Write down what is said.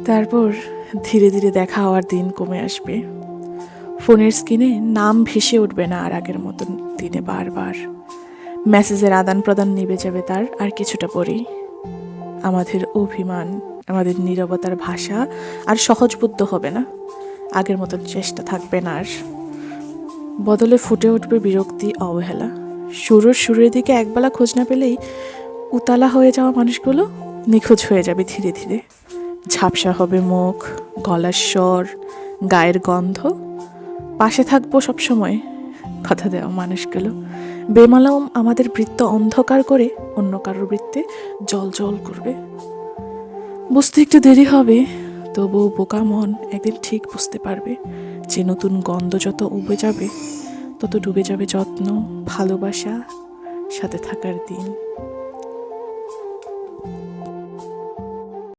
তারপর ধীরে ধীরে দেখা হওয়ার দিন কমে আসবে। ফোনের স্ক্রিনে নাম ভেসে উঠবে না আর আগের মতন দিনে বারবার। মেসেজের আদান প্রদান নিভে যাবে তার আর কিছুটা পরেই। আমাদের অভিমান, আমাদের নীরবতার ভাষা আর সহজবুদ্ধ হবে না। আগের মতন চেষ্টা থাকবে না আর। বদলে ফুটে উঠবে বিরক্তি, অবহেলা। শুরুর দিকে একবেলা খোঁজ না পেলেই উতালা হয়ে যাওয়া মানুষগুলো নিখোঁজ হয়ে যাবে ধীরে ধীরে। ঝাপসা হবে মুখ, গলার স্বর, গায়ের গন্ধ। পাশে থাকবো সবসময় কথা দেওয়া মানুষগুলো বেমালম আমাদের বৃত্ত অন্ধকার করে অন্য কারোর বৃত্তে জল জল করবে। বুঝতে একটু দেরি হবে, তবুও বোকা মন একদিন ঠিক বুঝতে পারবে যে নতুন গন্ধ যত উবে যাবে তত ডুবে যাবে যত্ন, ভালোবাসা, সাথে থাকার দিন।